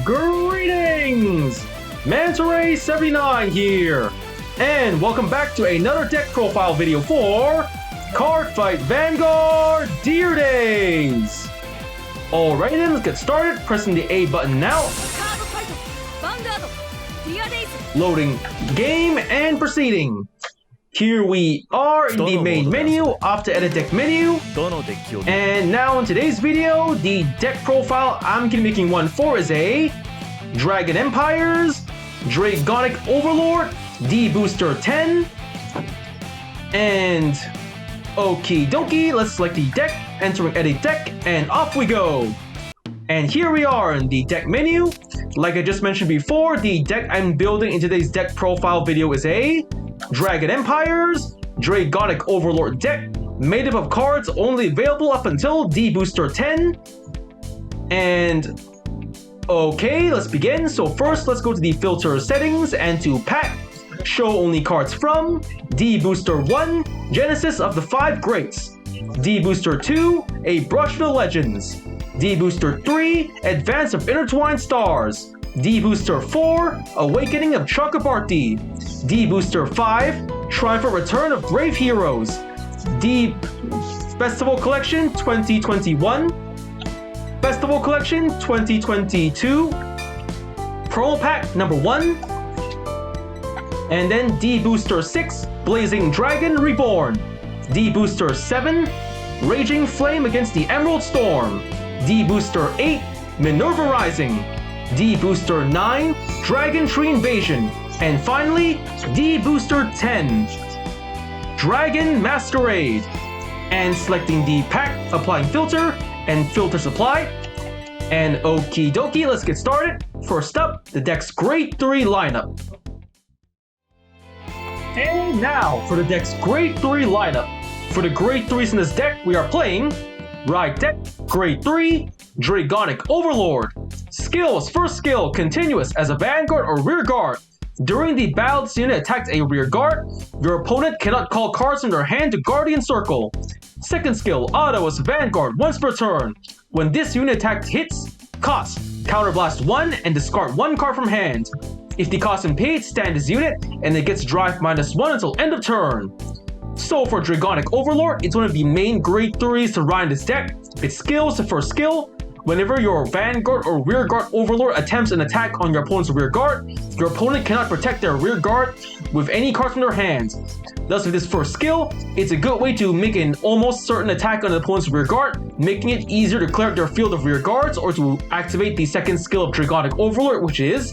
Greetings! Manta79 here, and welcome back to another deck profile video for Cardfight Vanguard Deer Days! Alright then, let's get started, pressing the A button now. Loading game and proceeding. Here we are in the main menu, off the edit deck menu. And now in today's video, the deck profile I'm going to be making one for is a Dragon Empires, Dragonic Overlord, D-BT10. And okie dokie, let's select the deck, entering edit deck, and off we go. And here we are in the deck menu. Like I just mentioned before, the deck I'm building in today's deck profile video is a Dragon Empires, Dragonic Overlord deck, made up of cards only available up until D-BT10. And okay, let's begin. So first, let's go to the filter settings and to pack, show only cards from D-BT1, Genesis of the 5 Greats, D-BT2, A Brush for the Legends, D-BT3, Advance of Intertwined Stars, D-BT4, Awakening of Chakrabarti, D-BT5, Triumphant Return of Brave Heroes, D Festival Collection 2021, Festival Collection 2022, Promo Pack number 1, and then D-BT6, Blazing Dragon Reborn, D-BT7, Raging Flame against the Emerald Storm, D-BT8, Minerva Rising, D-BT9, Dragon Tree Invasion, and finally, D-BT10, Dragon Masquerade. And selecting the pack, applying filter, and filter supply. And okie dokie, let's get started. First up, the deck's Grade 3 lineup. And now, for the deck's Grade 3 lineup. For the Grade 3s in this deck, we are playing Ride Deck, Grade 3, Dragonic Overlord. Skills, first skill, continuous as a Vanguard or Rear Guard. During the battle this unit attacks a Rear Guard, your opponent cannot call cards from their hand to Guardian Circle. Second skill, auto as a Vanguard once per turn. When this unit attack hits, cost, counterblast 1 and discard 1 card from hand. If the cost and paid, stand this unit and it gets drive -1 until end of turn. So for Dragonic Overlord, it's one of the main Grade 3s to ride in this deck. Its skills, the first skill, whenever your Vanguard or Rear Guard Overlord attempts an attack on your opponent's Rear Guard, your opponent cannot protect their Rear Guard with any cards from their hands. Thus with this first skill, it's a good way to make an almost certain attack on the opponent's Rear Guard, making it easier to clear out their field of Rear Guards or to activate the second skill of Dragonic Overlord, which is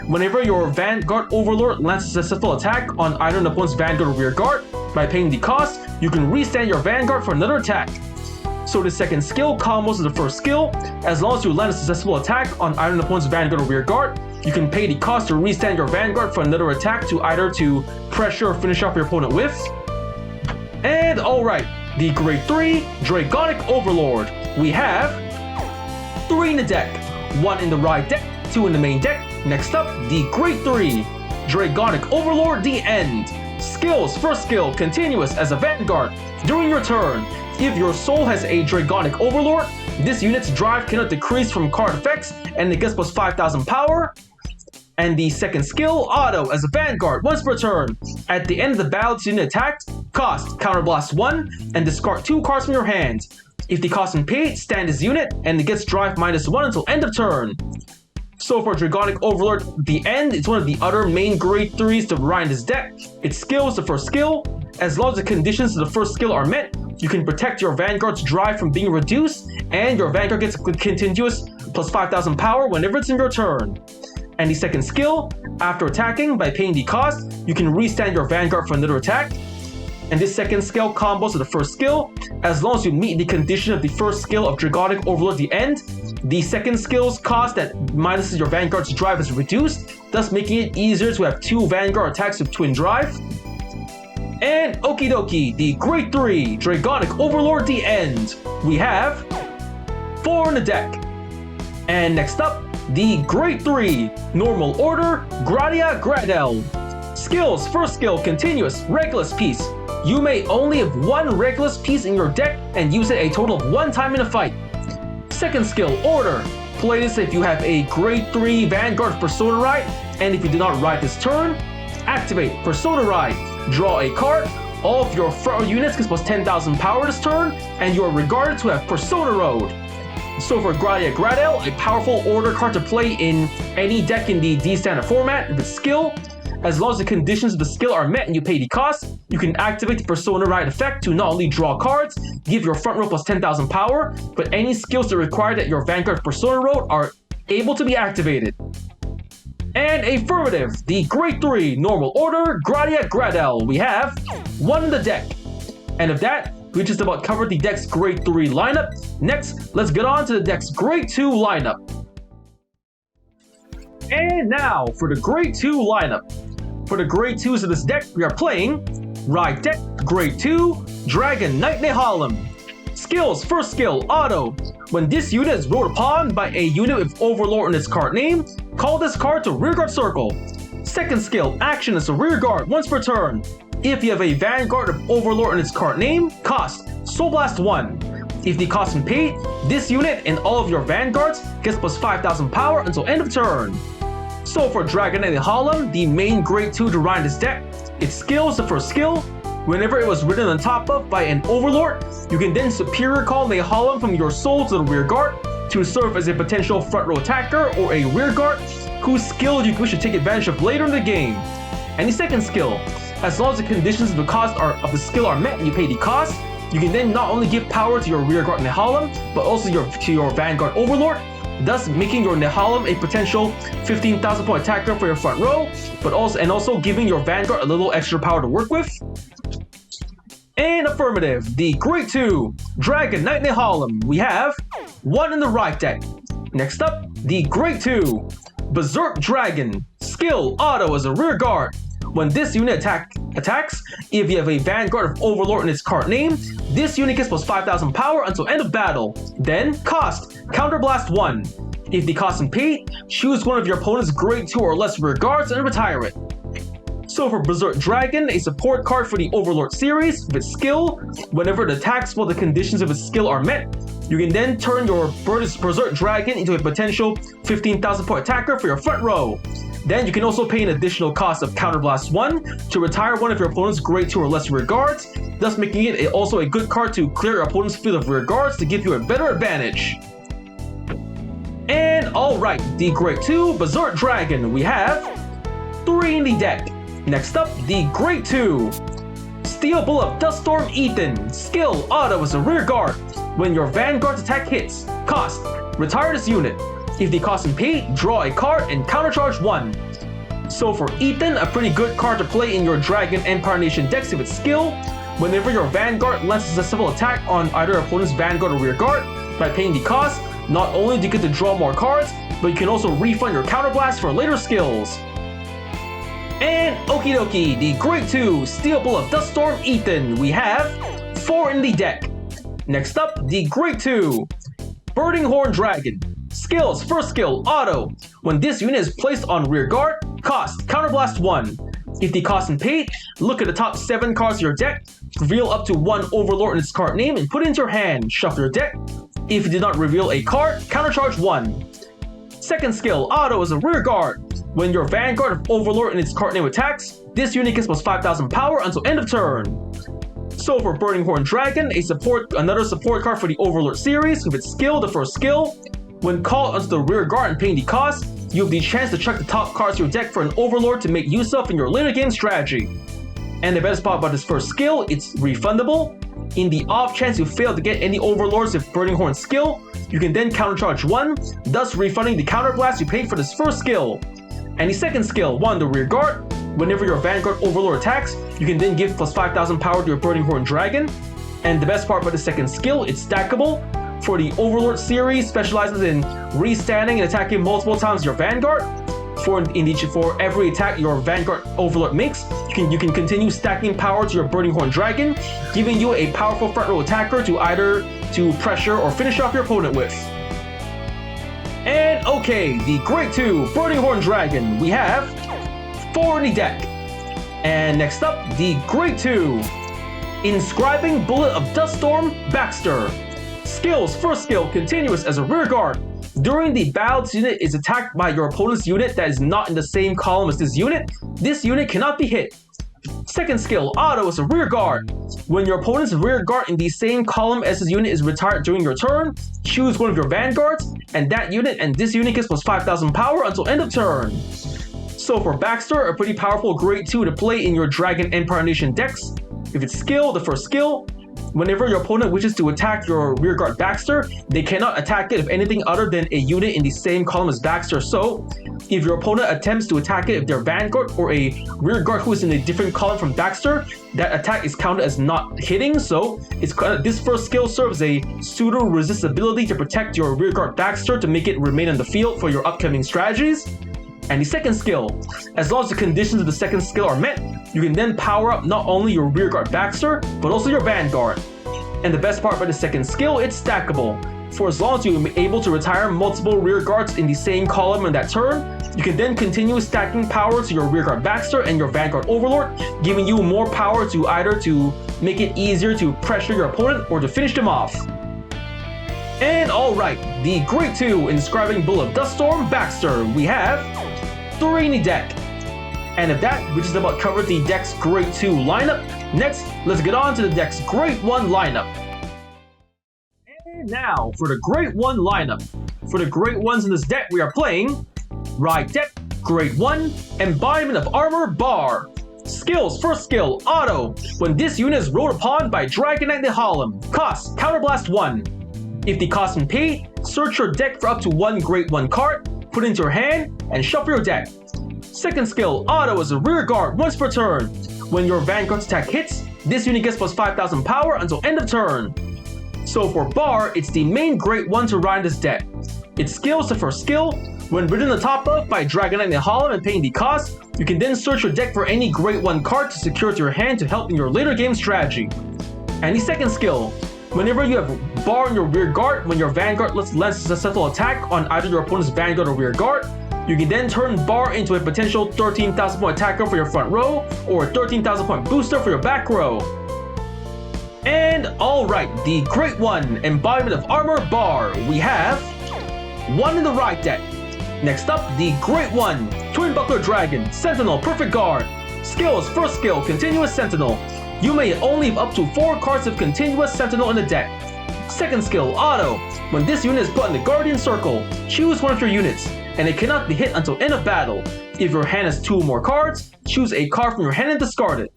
whenever your Vanguard Overlord lands a successful attack on either an opponent's Vanguard or Rear Guard, by paying the cost, you can restand your Vanguard for another attack. So the second skill combos with the first skill. As long as you land a successful attack on either an opponent's Vanguard or Rear Guard, you can pay the cost to restand your Vanguard for another attack to either to pressure or finish off your opponent with. And alright, the Grade 3 Dragonic Overlord. We have 3 in the deck, 1 in the Ride deck, 2 in the main deck. Next up, the Grade 3 Dragonic Overlord the End. Skills, first skill, continuous as a Vanguard. During your turn, if your soul has a Dragonic Overlord, this unit's drive cannot decrease from card effects and it gets plus 5,000 power. And the second skill, auto as a Vanguard once per turn. At the end of the battle this unit attacked, cost, counterblast 1 and discard 2 cards from your hand. If the cost and paid, stand this unit and it gets drive -1 until end of turn. So for Dragonic Overlord the End, it's one of the other main Grade 3s to ride in this deck. Its skill is the first skill. As long as the conditions of the first skill are met, you can protect your Vanguard's drive from being reduced, and your Vanguard gets continuous plus 5,000 power whenever it's in your turn. And the second skill, after attacking, by paying the cost, you can restand your Vanguard for another attack. And this second skill combos with the first skill. As long as you meet the condition of the first skill of Dragonic Overlord the End, the second skill's cost that minuses your Vanguard's drive is reduced, thus making it easier to have 2 Vanguard attacks with twin drive. And okie dokie, the Grade 3 Dragonic Overlord the End. We have 4 in the deck. And next up, the Grade 3 Normal Order Gradia Gradel. Skills, first skill, continuous, Regulus piece. You may only have 1 Regulus piece in your deck and use it a total of 1 time in a fight. Second skill, Order. play this if you have a Grade 3 Vanguard Persona Ride, and if you do not ride this turn, activate Persona Ride, draw a card. All of your front row units get plus 10,000 power this turn, and you are regarded to have Persona Road. So for Dragritter Hal, a powerful order card to play in any deck in the D standard format with skill. As long as the conditions of the skill are met and you pay the cost, you can activate the Persona Ride effect to not only draw cards, give your front row plus 10,000 power, but any skills that require that your Vanguard Persona Road are able to be activated. And affirmative, the Grade 3 normal order Dragritter Hal. We have 1 in the deck. And of that, we just about covered the deck's Grade 3 lineup. Next, let's get on to the deck's Grade 2 lineup. And now for the Grade 2 lineup. For the Grade 2s of this deck, we are playing Ride Deck Grade 2 Dragonic Nhalem. Skills, first skill, auto. When this unit is ruled upon by a unit with Overlord in its card name, call this card to rearguard circle. Second skill, action is a rearguard once per turn. If you have a Vanguard of Overlord in its card name, cost Soul Blast 1. If the cost is paid, this unit and all of your Vanguards gets plus 5,000 power until end of turn. So for Dragonic Overlord, the main Grade 2 to ride in this deck, its skill is the first skill. Whenever it was ridden on top of by an Overlord, you can then superior call Nhalem from your soul to the rearguard to serve as a potential front row attacker or a rearguard whose skill you wish to take advantage of later in the game. And the second skill, as long as the conditions of the skill are met and you pay the cost, you can then not only give power to your rearguard Nhalem, but also to your Vanguard Overlord, thus making your Nhalem a potential 15,000 point attacker for your front row, but also giving your Vanguard a little extra power to work with. And affirmative, the Grade 2 Dragonic Nhalem. We have 1 in the right deck. Next up, the Grade 2 Berserk Dragon. Skill, auto as a rear guard. When this unit attacks, if you have a Vanguard of Overlord in its card name, this unit gets plus 5,000 power until end of battle. Then, cost, Counterblast 1. If the cost is paid, choose one of your opponent's Grade 2 or less rear guards and retire it. So for Berserk Dragon, a support card for the Overlord series, with skill, whenever it attacks while the conditions of its skill are met, you can then turn your Berserk Dragon into a potential 15,000 point attacker for your front row. Then you can also pay an additional cost of Counterblast 1 to retire one of your opponent's Grade 2 or less rear guards, thus making it also a good card to clear your opponent's field of rear guards to give you a better advantage. And alright, the Grade 2 Berserk Dragon, we have 3 in the deck. Next up, the Grade 2 Steel Bull of Duststorm Ethan. Skill, auto as a rear guard. When your Vanguard's attack hits, cost, retire this unit. If the cost is paid, draw a card and countercharge 1. So for Ethan, a pretty good card to play in your Dragon Empire Nation decks with its skill. Whenever your Vanguard lands a successful attack on either opponent's Vanguard or rear guard, by paying the cost, not only do you get to draw more cards, but you can also refund your Counterblast for later skills. And okie dokie, the Grade 2 Steel Bull of Duststorm Ethan. We have 4 in the deck. Next up, the Grade 2 Burning Horn Dragon. Skills, first skill, auto. When this unit is placed on rear guard, cost, Counterblast 1. If the cost is paid, look at the top 7 cards of your deck, reveal up to 1 Overlord in its card name, and put it into your hand. Shuffle your deck. If you did not reveal a card, countercharge 1. Second skill, auto as a rear guard. When your Vanguard of Overlord in its card name attacks, this unit gets plus 5,000 power until end of turn. So for Burning Horn Dragon, another support card for the Overlord series with its skill, the first skill. When called onto the rear guard and paying the cost, you have the chance to check the top cards of your deck for an Overlord to make use of in your later game strategy. And the best part about this first skill, it's refundable. In the off chance you fail to get any Overlords with Burning Horn skill, you can then countercharge 1, thus refunding the counterblast you paid for this first skill. And the second skill, 1 the rear guard. Whenever your Vanguard Overlord attacks, you can then give plus 5,000 power to your Burning Horn Dragon. And the best part about the second skill, it's stackable. For the Overlord series, specializes in restanding and attacking multiple times your Vanguard. For every attack your Vanguard Overlord makes, you can continue stacking power to your Burning Horn Dragon, giving you a powerful front row attacker to either pressure or finish off your opponent with. And okay, the Grade 2 Burning Horn Dragon, we have 4 in the deck. And next up, the Grade 2 Inscribing Bullet of Duststorm Baxter. Skills, first skill, continuous as a rear guard. During the battle, this unit is attacked by your opponent's unit that is not in the same column as this unit cannot be hit. Second skill, Auto, is a rear guard. When your opponent's rear guard in the same column as this unit is retired during your turn, choose one of your Vanguards, and that unit and this unit gets plus 5,000 power until end of turn. So for Baxter, a pretty powerful grade 2 to play in your Dragon Empire Nation decks. If it's skill, the first skill, whenever your opponent wishes to attack your rearguard Baxter, they cannot attack it if anything other than a unit in the same column as Baxter. So, if your opponent attempts to attack it if they're Vanguard or a rearguard who is in a different column from Baxter, that attack is counted as not hitting. So, this first skill serves a pseudo resist ability to protect your rearguard Baxter to make it remain on the field for your upcoming strategies. And the second skill, as long as the conditions of the second skill are met, you can then power up not only your rearguard Baxter, but also your Vanguard. And the best part about the second skill, it's stackable. For as long as you're able to retire multiple rearguards in the same column on that turn, you can then continue stacking power to your rearguard Baxter and your Vanguard Overlord, giving you more power to either to make it easier to pressure your opponent or to finish them off. And alright, the Grade 2 in describing Bull of Duststorm Baxter, we have 3 in the deck. And of that, we just about covered the deck's Grade 2 lineup. Next, let's get on to the deck's Grade 1 lineup. And now, for the Grade 1 lineup. For the Grade 1s in this deck, we are playing Ride Deck, Grade 1, Embodiment of Armor, Bar. Skills, first skill, Auto. When this unit is rolled upon by Dragonic Nhalem. Cost, Counterblast 1. If the cost is paid, search your deck for up to 1 Grade 1 card, put it into your hand, and shuffle your deck. Second skill, Auto, is a rear guard once per turn. When your Vanguard's attack hits, this unit gets plus 5,000 power until end of turn. So for Bar, it's the main Grade 1 to ride this deck. Its skill is the first skill. When ridden the top of by Dragonic Nhalem and paying the cost, you can then search your deck for any Grade 1 card to secure to your hand to help in your later game strategy. And the second skill, whenever you have Bar in your rear guard, when your Vanguard lands a successful attack on either your opponent's Vanguard or rear guard, you can then turn Bar into a potential 13,000 point attacker for your front row, or a 13,000 point booster for your back row. And alright, the Grade 1 Embodiment of Armor Bar, we have 1 in the right deck. Next up, the Grade 1 Twin Buckler Dragon Sentinel Perfect Guard. Skills, first skill, Continuous Sentinel. You may only have up to 4 cards of Continuous Sentinel in the deck. Second skill, Auto. When this unit is put in the Guardian Circle, choose one of your units, and it cannot be hit until end of battle. If your hand has 2 or more cards, choose a card from your hand and discard it.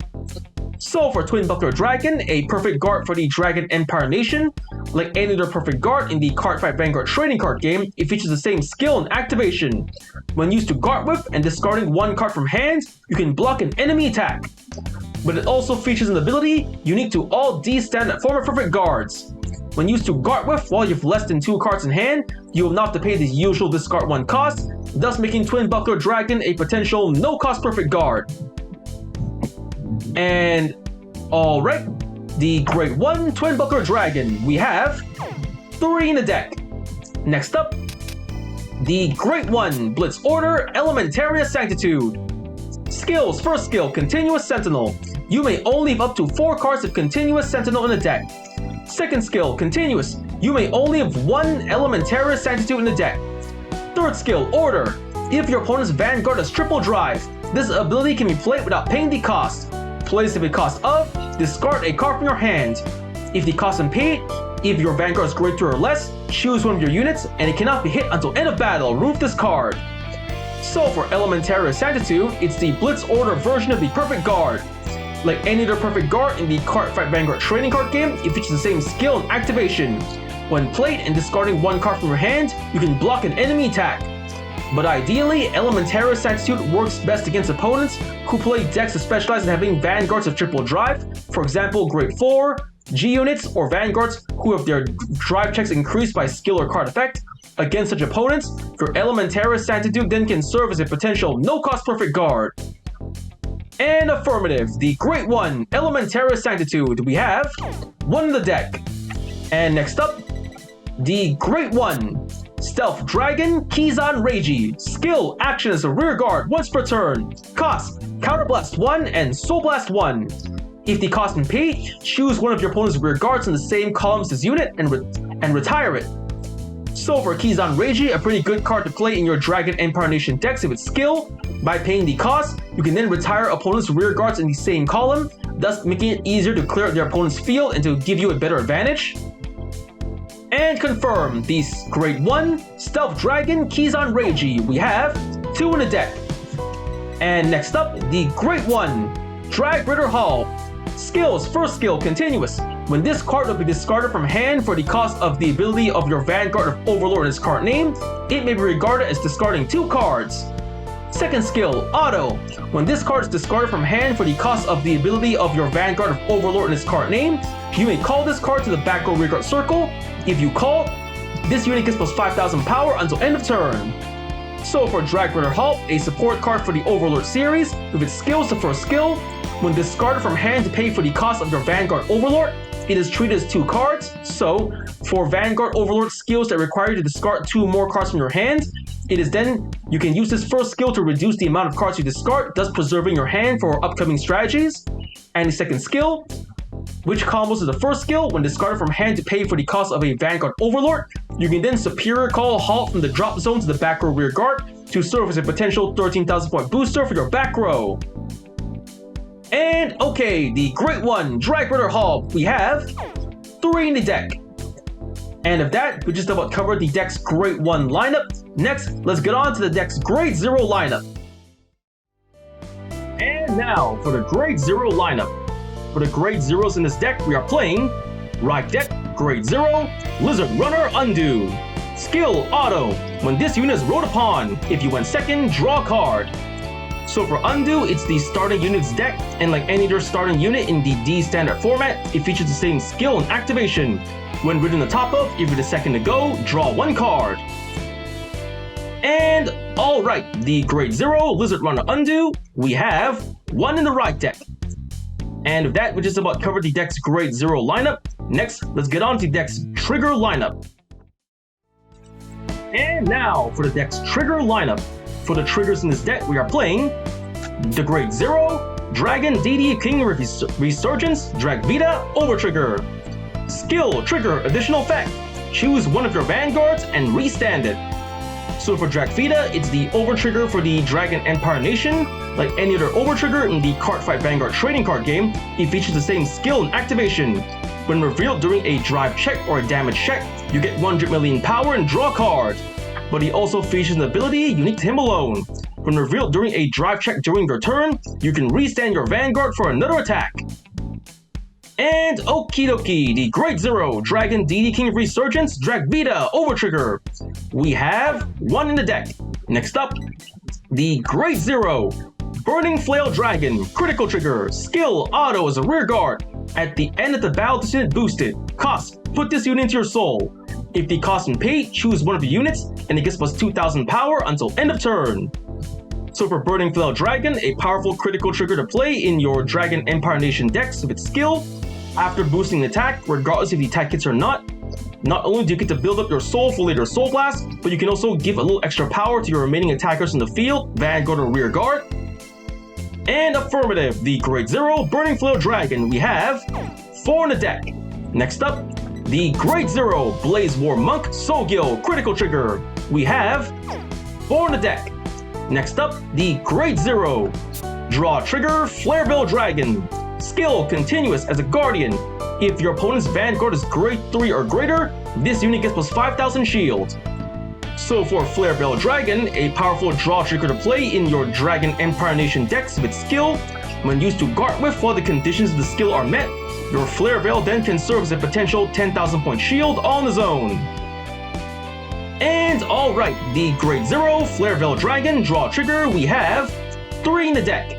So for Twin Buckler Dragon, a perfect guard for the Dragon Empire Nation. Like any other perfect guard in the Cardfight Vanguard trading card game, it features the same skill and activation. When used to guard with and discarding 1 card from hand, you can block an enemy attack. But it also features an ability unique to all D-standard former perfect guards. When used to guard with while you have less than 2 cards in hand, you will not have to pay the usual discard 1 cost, thus making Twin Buckler Dragon a potential no-cost perfect guard. And alright, the Grade 1 Twin Buckler Dragon, we have 3 in the deck. Next up, the Grade 1 Blitz Order Elementaria Sanctitude. Skills, first skill, Continuous Sentinel. You may only have up to 4 cards of Continuous Sentinel in the deck. Second skill, Continuous. You may only have 1 Elementaria Sanctitude in the deck. Third skill, Order. If your opponent's Vanguard has triple drive, this ability can be played without paying the cost. Place the cost of, discard a card from your hand. If the cost is paid, if your Vanguard is Grade 2 or less, choose one of your units, and it cannot be hit until end of battle. Remove this card. So for Elementaria Sanctitude, it's the Blitz Order version of the Perfect Guard. Like any other Perfect Guard in the Cardfight Vanguard trading card game, it features the same skill and activation. When played and discarding 1 card from your hand, you can block an enemy attack. But ideally, Elementaria Sanctitude works best against opponents who play decks that specialize in having Vanguards of triple drive, for example Grade 4, G units, or Vanguards who have their drive checks increased by skill or card effect. Against such opponents, your Elementaria Sanctitude then can serve as a potential no-cost perfect guard. And affirmative, the Grade 1 Elementaria Sanctitude, we have 1 in the deck. And next up, the Grade 1 Stealth Dragon Kizan Reiji. Skill, action as a rear guard once per turn. Cost, Counterblast 1 and Soul Blast 1. If the cost is paid, choose one of your opponent's rear guards in the same column as this unit and retire it. So for Kizan Reiji, a pretty good card to play in your Dragon Empire Nation decks with skill. By paying the cost, you can then retire opponents' rear guards in the same column, thus making it easier to clear their opponent's field and to give you a better advantage. And confirm, the Grade 1 Stealth Dragon Kizan Reiji. We have 2 in the deck. And next up, the Grade 1 Dragritter Hal. Skills, first skill, continuous. When this card will be discarded from hand for the cost of the ability of your Vanguard of Overlord in its card name, it may be regarded as discarding 2 cards. Second skill, auto. When this card is discarded from hand for the cost of the ability of your Vanguard of Overlord in its card name, you may call this card to the back row rearguard circle. If you call, this unit gets plus 5,000 power until end of turn. So for Dragritter Hal, a support card for the Overlord series, with its skills, the first skill, when discarded from hand to pay for the cost of your Vanguard Overlord, it is treated as 2 cards. So for Vanguard Overlord skills that require you to discard 2 more cards from your hand, you can use this first skill to reduce the amount of cards you discard, thus preserving your hand for upcoming strategies. And the second skill, which combos with the first skill, when discarded from hand to pay for the cost of a Vanguard Overlord, you can then Superior Call Halt from the drop zone to the back row rear guard to serve as a potential 13,000 point booster for your back row. And okay, the Great 1 Dragritter Hal, we have 3 in the deck. And of that, we just about covered the deck's Grade 1 lineup. Next, let's get on to the deck's Grade 0 lineup. And now for the Grade 0 lineup. For the Grade 0s in this deck, we are playing Right Deck, Grade 0, Lizard Runner Undo. Skill, auto. When this unit is ruled upon, if you went second, draw a card. So for Undo, it's the starting unit's deck, and like any other starting unit in the D standard format, it features the same skill and activation. When written on the top of, if you're the second to go, draw 1 card. And alright, the Grade 0 Lizard Runner Undo, we have 1 in the right deck. And with that, we just about covered the deck's Grade 0 lineup. Next, let's get on to the deck's Trigger lineup. And now for the deck's Trigger lineup. For the triggers in this deck, we are playing the Grade 0 Dragon DD King Resurgence Dragvita Overtrigger. Skill, trigger, additional effect. Choose one of your Vanguards and restand it. So for Dragvita, it's the Overtrigger for the Dragon Empire Nation. Like any other Overtrigger in the Cardfight Vanguard trading card game, it features the same skill and activation. When revealed during a drive check or a damage check, you get 100 million power and draw a card. But he also features an ability unique to him alone. When revealed during a drive check during your turn, you can restand your Vanguard for another attack. And okie dokie, the Grade 0 Dragon DD King Resurgence Dragvita Overtrigger. We have 1 in the deck. Next up, the Grade 0 Burning Flail Dragon Critical Trigger. Skill, auto as a rear guard. At the end of the battle, this unit boosted. Cost, put this unit into your soul. If the cost and paid, choose one of the units, and it gets plus 2,000 power until end of turn. So for Burning Flail Dragon, a powerful critical trigger to play in your Dragon Empire Nation decks with its skill. After boosting the attack, regardless if the attack hits or not only do you get to build up your soul for later Soul Blast, but you can also give a little extra power to your remaining attackers in the field, Vanguard or rear guard. And affirmative, the Grade 0 Burning Flail Dragon, we have 4 in the deck. Next up, the Grade 0 Blaze War Monk Soulgill Critical Trigger, we have 4 in the deck. Next up, the Grade 0 Draw Trigger Flareveil Dragon. Skill, continuous as a guardian. If your opponent's Vanguard is Grade 3 or greater, this unit gets plus 5,000 shield. So for Flareveil Dragon, a powerful draw trigger to play in your Dragon Empire Nation decks with skill. When used to guard with while the conditions of the skill are met, your Flareveil then can serve as a potential 10,000 point shield on its own. And alright, the Grade 0 Flareveil Dragon draw trigger, we have 3 in the deck.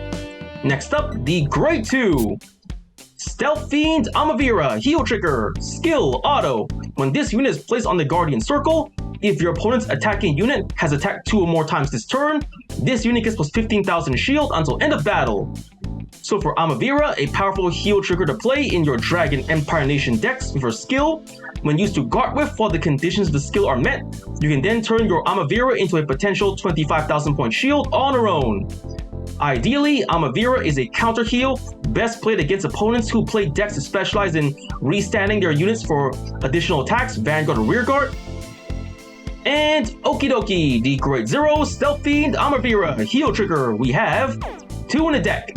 Next up, the Grade 2 Stealth Fiend Amavira Heal Trigger. Skill, auto. When this unit is placed on the Guardian Circle, if your opponent's attacking unit has attacked 2 or more times this turn, this unit gets plus 15,000 shield until end of battle. So for Amavira, a powerful heal trigger to play in your Dragon Empire Nation decks with her skill. When used to guard with while the conditions of the skill are met, you can then turn your Amavira into a potential 25,000 point shield on her own. Ideally, Amavira is a counter heal, best played against opponents who play decks that specialize in restanding their units for additional attacks, Vanguard or Rearguard. And okie dokie, the Great Zero, Stealth Fiend, Amavira, Heal Trigger, we have 2 in the deck.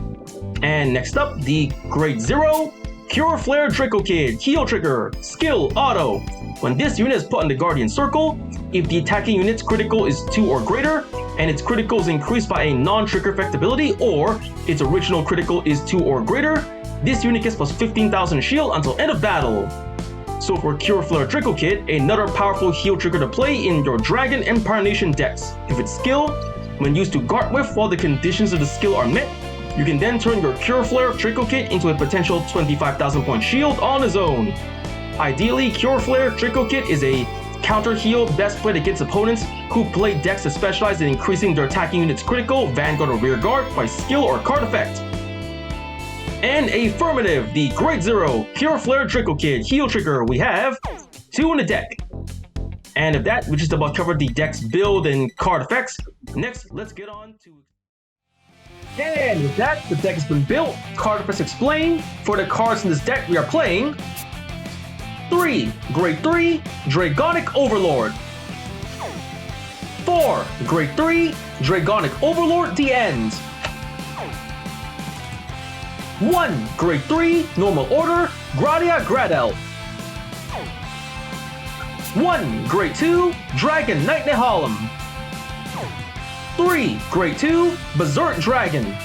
And next up, the Great Zero, Cure Flare Draco Kid, Heal Trigger, Skill Auto. When this unit is put in the Guardian Circle, if the attacking unit's critical is 2 or greater, and its critical is increased by a non-trigger effect ability, or its original critical is 2 or greater, this unit gets plus 15,000 shield until end of battle. So for Cure Flare Draco Kid, another powerful heal trigger to play in your Dragon Empire Nation decks. If its skill, when used to guard with while the conditions of the skill are met, you can then turn your Cure Flare Draco Kid into a potential 25,000 point shield on his own. Ideally, Cure Flare Draco Kid is a counter heal best played against opponents who play decks that specialize in increasing their attacking unit's critical, Vanguard, or rear guard by skill or card effect. And affirmative, the Great Zero, Cure Flare Draco Kid, Heal Trigger, we have 2 in the deck. And of that, we just about covered the deck's build and card effects. Next, let's get on to... And with that, the deck has been built, card effects explained. For the cards in this deck, we are playing 3, Grade 3, Dragonic Overlord. 4, Grade 3, Dragonic Overlord the End. 1, Grade 3, Normal Order, Gradia Gradel. 1, Grade 2, Dragon Knight Nhalem. 3, Grade 2, Berserk Dragon.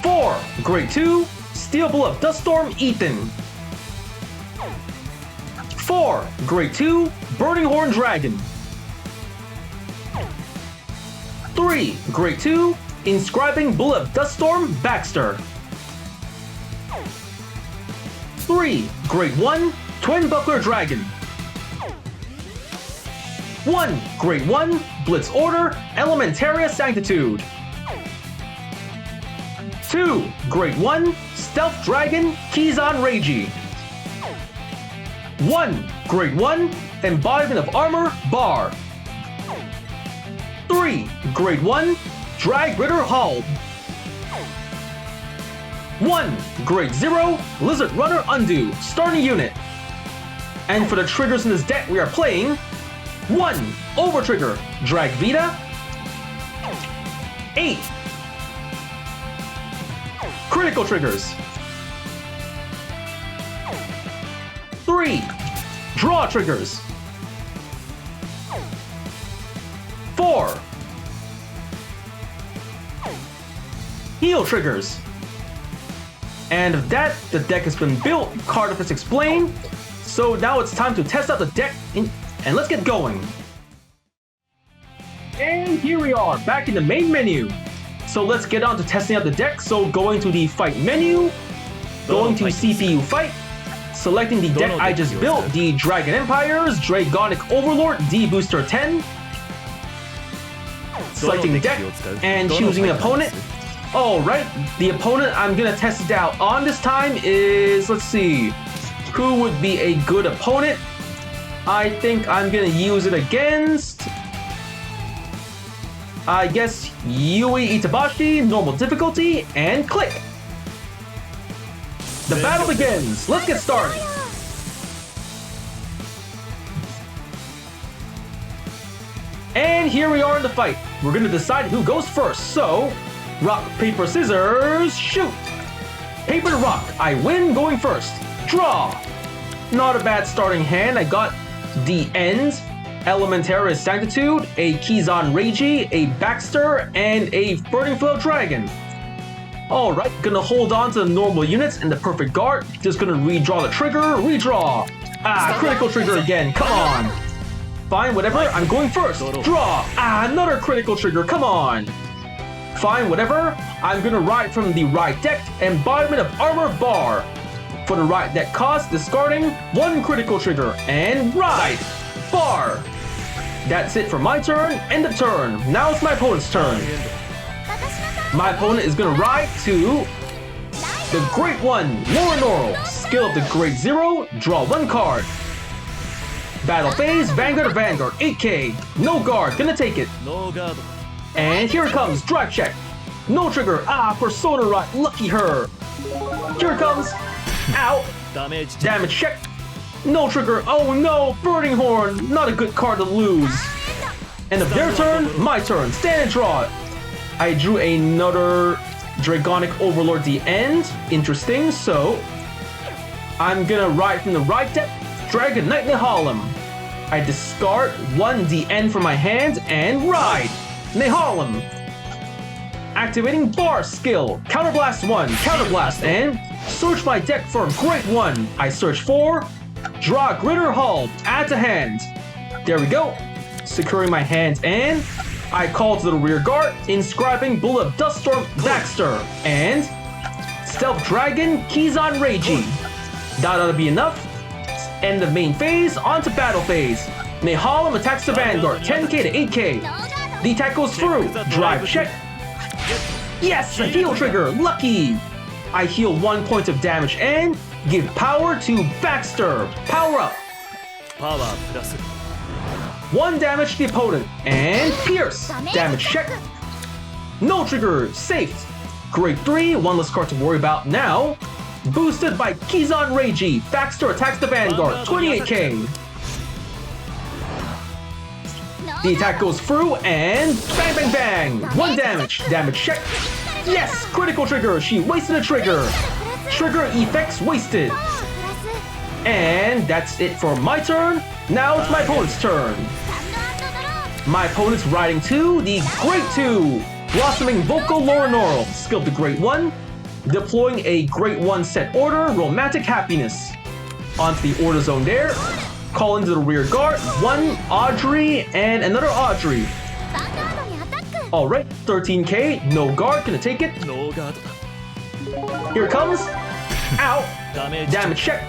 4, Grade 2, Steel Blood Duststorm Ethan. 4, Grade 2, Burning Horn Dragon. 3, Grade 2, Inscribing Bullet Duststorm Baxter. 3, Grade 1, Twin Buckler Dragon. 1, Grade 1, Blitz Order, Elementaria Sanctitude. 2, Grade 1, Stealth Dragon, Kizan Reiji. 1, Grade 1, Embodiment of Armor, Bar. 3, Grade 1, Dragritter Hal. 1, Grade 0, Lizard Runner Undo, starting unit. And for the triggers in this deck, we are playing 1, Overtrigger, Drag Vita. 8, critical triggers. 3, draw triggers. 4, heal triggers. And of that, the deck has been built, card effects explained. So now it's time to test out the deck, and let's get going. And here we are, back in the main menu. So let's get on to testing out the deck. So going to the fight menu, going to CPU fight, selecting the deck I just built, the Dragon Empires, Dragonic Overlord D-BT10. Selecting the deck, and choosing an opponent. Alright, the opponent I'm gonna test it out on this time is, let's see, who would be a good opponent? I think I'm gonna use it against, I guess, Yui Itabashi, normal difficulty, and click. The battle begins. Let's get started. And here we are in the fight. We're gonna decide who goes first. So, rock, paper, scissors, shoot. Paper to rock. I win going first. Draw. Not a bad starting hand. I got the End, Elementaria Sanctitude, a Kizan Reiji, a Baxter, and a Burning Flail Dragon. Alright, gonna hold on to the normal units and the perfect guard. Just gonna redraw the trigger, redraw. Ah, critical trigger again, come on. Fine, whatever, I'm going first. Draw. Ah, another critical trigger, come on. Fine, whatever, I'm gonna ride from the right deck, Embodiment of Armor Bar. For the right deck cost, discarding 1 critical trigger, and ride. Bar. That's it for my turn, end of turn. Now it's my opponent's turn. My opponent is gonna ride to the Great One, Lower Normal. Skill of the Great Zero, draw 1 card. Battle phase, Vanguard, 8k. No guard, gonna take it. And here it comes, drive check. No trigger, ah, Persona Rot, lucky her. Here it comes, out. Damage check. No trigger. Oh no, Burning Horn. Not a good card to lose. End of their turn, my turn. Stand and draw. I drew another Dragonic Overlord the End. Interesting. So I'm gonna ride from the right deck, Dragonic Nhalem. I discard one the End from my hand and ride Nhalem. Activating Bar skill. Counterblast 1, Counterblast, and search my deck for a great one. I search for Dragritter Hal. Add to hand. There we go. Securing my hand, and I call to the rear guard, inscribing Bullet of Duststorm Baxter, and Stealth Dragon Kizan Reiji. That ought to be enough. End of main phase, onto battle phase. Nhalem attacks the Vanguard, 10k to 8k. The attack goes through. Drive check. Yes, a heal trigger, lucky. I heal 1 point of damage and give power to Baxter. Power up. 1 damage to the opponent, and Pierce. Damage check. No trigger, safe. Grade 3, 1 less card to worry about now. Boosted by Kizan Reiji, Baxter attacks the Vanguard, 28k. The attack goes through, and bang bang bang. 1 damage, damage check. Yes, critical trigger, she wasted a trigger. Trigger effects wasted. And that's it for my turn. Now it's my opponent's turn. My opponent's riding 2, the Great 2. Blossoming Vocal Loronoral, skill of the Great 1. Deploying a Great 1 set order, Romantic Happiness. Onto the order zone there. Call into the rear guard, 1 Audrey and another Audrey. Alright, 13k, no guard, gonna take it. Here it comes. Ow. Damage check.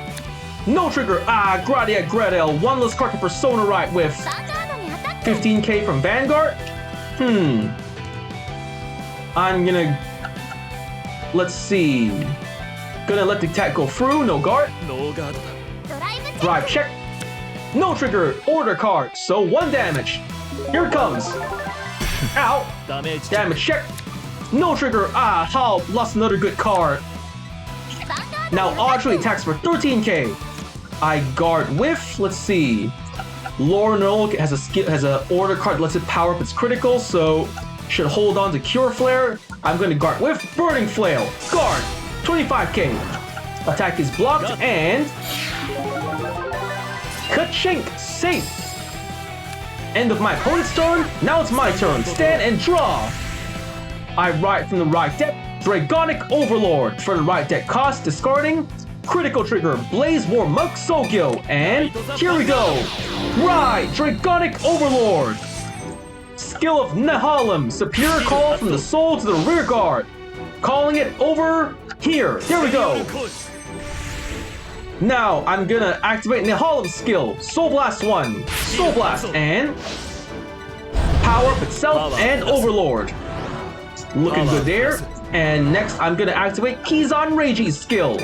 No trigger. Gradia Gradel. 1 less card to Persona Ride with. 15k from Vanguard. I'm gonna... Let's see. Gonna let the attack go through. No guard. Drive check. No trigger. Order card. So 1 damage. Here it comes. Ow. Damage check. No trigger. Hal lost another good card. Now Audrey attacks for 13k. I guard with, let's see. Loronoral has a skill, has a order card that lets it power up its critical, so should hold on to Cure Flare. I'm going to guard with Burning Flail. Guard, 25k. Attack is blocked and Kachink, safe. End of my opponent's turn. Now it's my turn. Stand and draw. I ride from the right deck, Dragonic Overlord. For the right deck cost, discarding critical trigger, Blaze War Muk Sogyo, and here we go. Ride, Dragonic Overlord. Skill of Nhalem, superior call from the soul to the rear guard. Calling it over here. Here we go. Now I'm gonna activate Nhalem's skill, Soul Blast 1, Soul Blast, and power up itself and Overlord. Looking good there. And next I'm gonna activate Kizan Reiji's skill.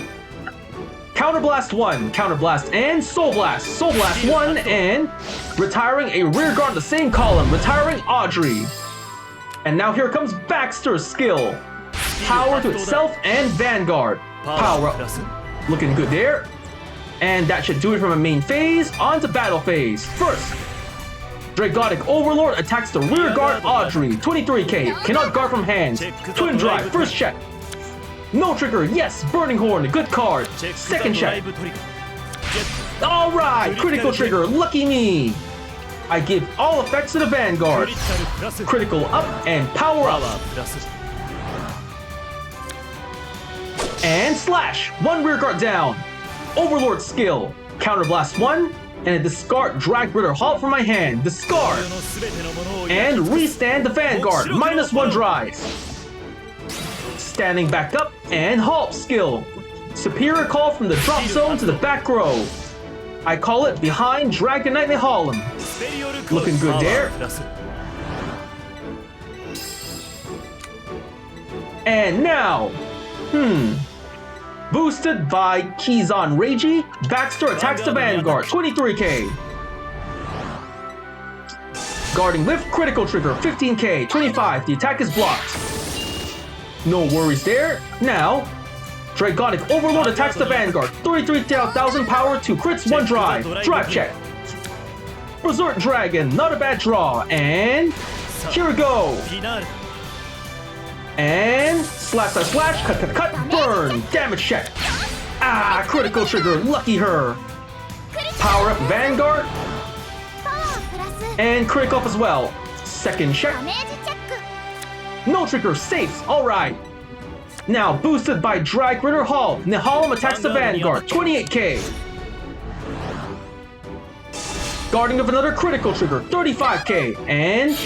Counterblast 1, Counterblast, and Soul Blast. Soul Blast 1, and retiring a rear guard in the same column, retiring Audrey. And now here comes Baxter's skill. Power to itself and Vanguard. Power up. Looking good there. And that should do it from a main phase. On to battle phase. First, Dragonic Overlord attacks the rear guard Audrey. 23k. Cannot guard from hand. Twin Drive. First check. No trigger. Yes. Burning Horn. Good card. Second check. Alright. Critical trigger. Lucky me. I give all effects to the Vanguard. Critical up and power up. And slash. 1 rear guard down. Overlord skill. Counterblast 1. And a discard Dragritter Hal from my hand. Discard. And restand the Vanguard. -1 drive. Standing back up and Halt skill. Superior call from the drop zone to the back row. I call it behind Dragonic Nhalem. Looking good there. And now, boosted by Kizan Reiji, Baxter attacks the Vanguard, 23k. Guarding with critical trigger, 15k, 25, the attack is blocked. No worries there. Now, Dragonic Overlord attacks the Vanguard. 33,000 power, 2 crits, 1 drive. Drive check. Berserk Dragon, not a bad draw. And here we go. And slash, slash, slash, cut, cut, cut, burn. Damage check. Ah, critical trigger, lucky her. Power up Vanguard. And critical up as well. Second check. No trigger, safe, alright. Now boosted by Dragritter Hal. Nhalem attacks the Vanguard. 28k. Guarding of another critical trigger. 35k. And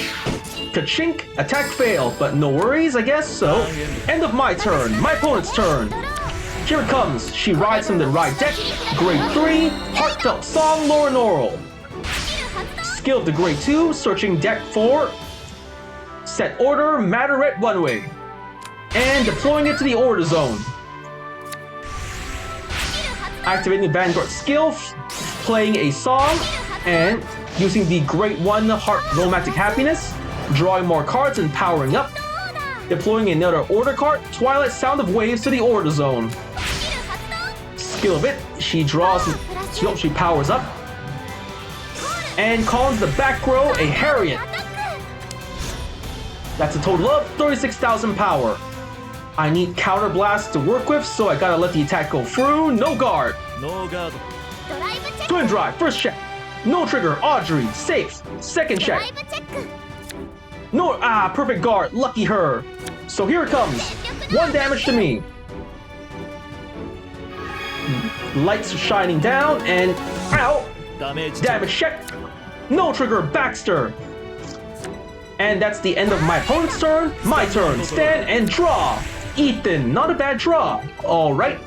ka-chink, attack failed. But no worries, I guess. So, end of my turn. My opponent's turn. Here it comes. She rides from the right deck. Grade 3. Heartfelt Song, Lorinoro. Skill to grade 2. Searching deck for set order, matter red one way. And deploying it to the order zone. Activating the Vanguard skill, playing a song, and using the Great 1 Heart Romantic Happiness, drawing more cards and powering up. Deploying another order card, Twilight Sound of Waves to the order zone. Skill of it, she draws, she powers up. And calls the back row a Harriet. That's a total of 36,000 power. I need Counter Blast to work with, so I gotta let the attack go through. No guard. Twin Drive, first check. No trigger, Audrey, safe. Second check. No, perfect guard, lucky her. So here it comes. 1 damage to me. Lights shining down, and ow! Damage check. No trigger, Baxter. And that's the end of my opponent's turn. My turn. Stand and draw. Ethan, not a bad draw. Alright.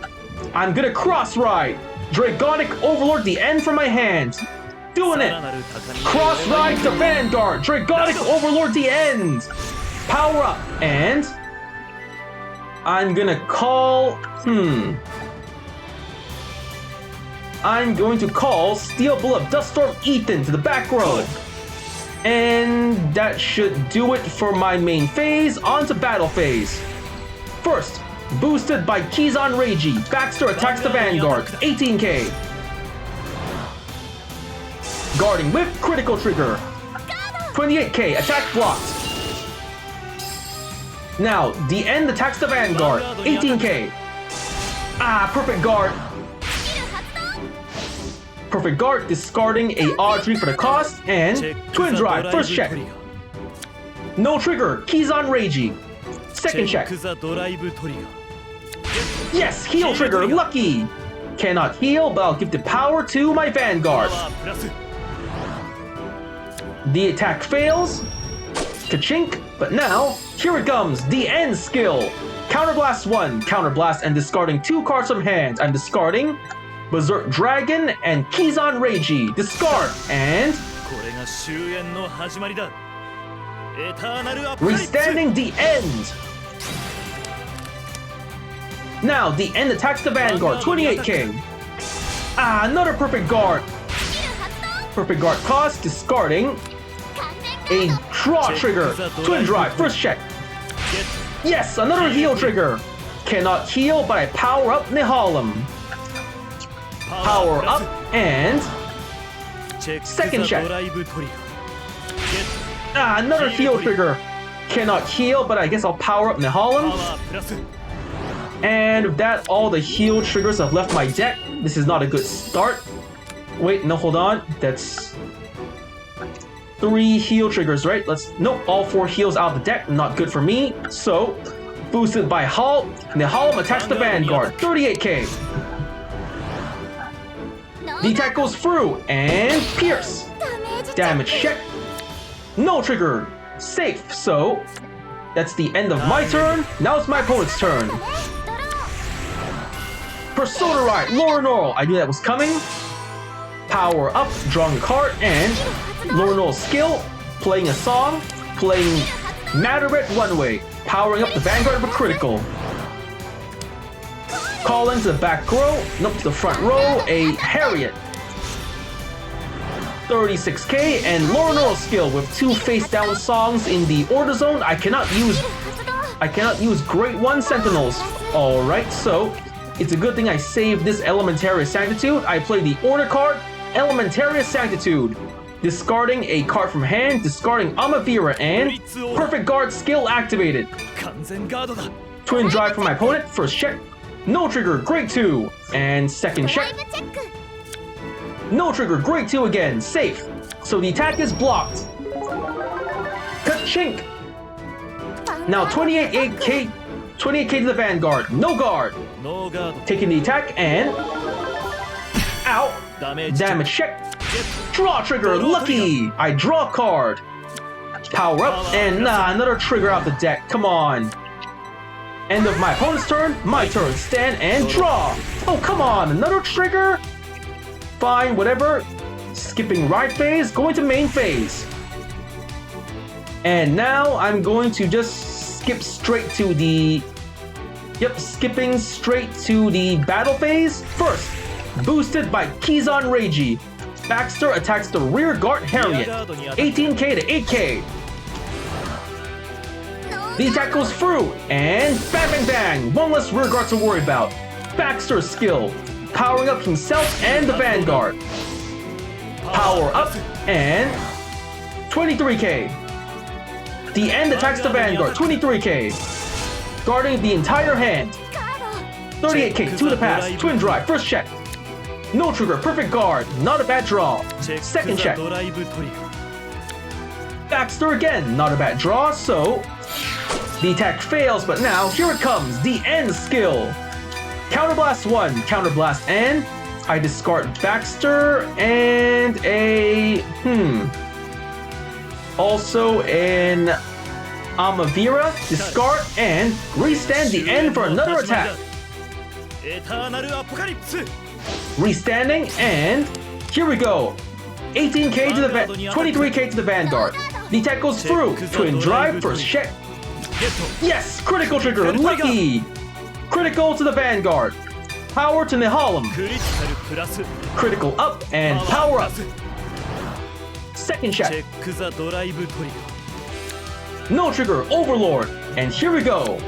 I'm gonna cross ride. Dragonic Overlord the End from my hand. Doing it. Cross ride to Vanguard. Dragonic Overlord the End. Power up. And I'm gonna call... I'm going to call Steel Bullet Duststorm Ethan to the back row. And that should do it for my main phase. On to battle phase. First, boosted by Kizan Reiji, Baxter attacks the Vanguard, 18k. Guarding Whip, critical trigger, 28k, attack blocked. Now, the end attacks the Vanguard, 18k. Perfect guard. Perfect guard, discarding a Audrey for the cost, and Twin Drive, first check. No trigger, Kizan Reiji. Second check. Yes, heal trigger, lucky. Cannot heal, but I'll give the power to my Vanguard. The attack fails. Ka-chink. But now, here it comes, the end skill. Counterblast 1, counterblast and discarding 2 cards from hand. I'm discarding Berserk Dragon and Kizan Reiji. Discard and Restanding the End. Now the end attacks the Vanguard, 28k. Another perfect guard. Perfect guard cost, discarding a draw trigger. Twin Drive, first check. Yes, another heal trigger. Cannot heal, but I power up Nhalem. Power up and second check. Another heal trigger. Cannot heal, but I guess I'll power up Nhalem. And with that, all the heal triggers have left my deck. This is not a good start. Wait, no, hold on. That's 3 heal triggers, right? Nope, all 4 heals out of the deck. Not good for me. So, boosted by Hal, Nhalem attacks the Vanguard. 38k. The attack goes through and pierce. Damage check. No trigger. Safe. So, that's the end of my turn. Now it's my opponent's turn. Persona Ride, Lorinoro. I knew that was coming. Power up, drawing a card, and Lorinoro's skill, playing a song, playing Matter Red One Way, powering up the Vanguard of a critical. Calling to the back row, nope, to the front row, a Harriet. 36k, and Lorinoro's skill with 2 face-down songs in the order zone. I cannot use Great 1 Sentinels. Alright, so It's a good thing I saved this Elementarius Sanctitude. I play the order card, Elementarius Sanctitude. Discarding a card from hand, discarding Amavira, and Perfect Guard skill activated. Twin Drive for my opponent, first check. No trigger, grade 2. And second check. No trigger, grade 2 again, safe. So the attack is blocked. Ka-chink! Now 28k to the Vanguard, no guard. Taking the attack and... Ow! Damage check. Draw trigger, lucky! I draw a card. Power up, and another trigger out the deck, come on. End of my opponent's turn, my turn. Stand and draw. Oh, come on, another trigger? Fine, whatever. Skipping ride phase, going to main phase. And now I'm going to just skip straight to the... Yep, skipping straight to the battle phase. First, boosted by Kizan Reiji. Baxter attacks the rear guard Harriet. 18k to 8k. The attack goes through, and bang bang bang! One less rear guard to worry about. Baxter's skill, powering up himself and the Vanguard. Power up, and 23k. The end attacks the Vanguard, 23k. Guarding the entire hand. 38k to the pass, twin drive, first check. No trigger, perfect guard, not a bad draw. Second check. Baxter again, not a bad draw, so... The attack fails, but now, here it comes, the end skill. Counterblast 1, counterblast, and... I discard Baxter, and a... Also an... Amavira, discard, and restand the end for another attack. Restanding, and here we go. 18k to the 23k to the Vanguard. The attack goes through. Twin drive, first check. Yes, critical trigger, lucky. Critical to the Vanguard. Power to Nhalem. Critical up and power up. Second check. No trigger, Overlord. And here we go.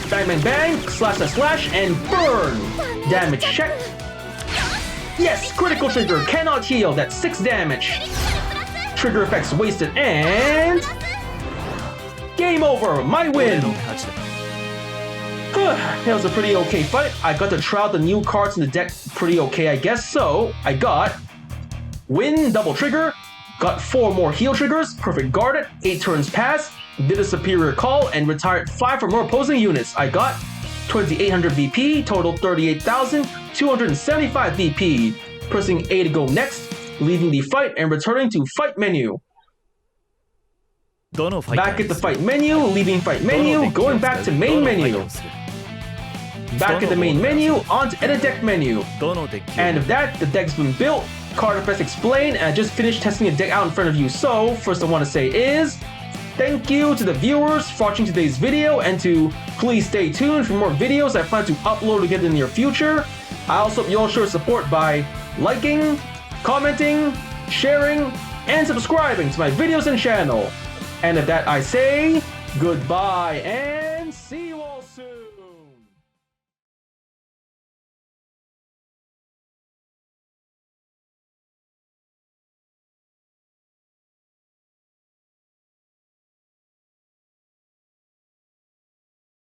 Bang bang bang, slash slash slash, and burn. Damage check. Yes, critical trigger, cannot heal, that's 6 damage. Trigger effects wasted, and... Game over, my win. That was a pretty okay fight. I got to try out the new cards in the deck pretty okay, I guess. So, I got... Win, double trigger. Got 4 more heal triggers, perfect guarded, 8 turns passed. Did a superior call and retired 5 or more opposing units. I got 2800 VP, total 38,275 VP. Pressing A to go next, leaving the fight and returning to fight menu. Back at the fight menu, leaving fight menu, going back to main menu. Back at the main menu, on to edit deck menu. And with that, the deck's been built, card effects explained, and I just finished testing the deck out in front of you. So, first I want to say is... Thank you to the viewers for watching today's video, and to please stay tuned for more videos I plan to upload again in the near future. I also hope you all show support by liking, commenting, sharing, and subscribing to my videos and channel. And with that I say, goodbye and...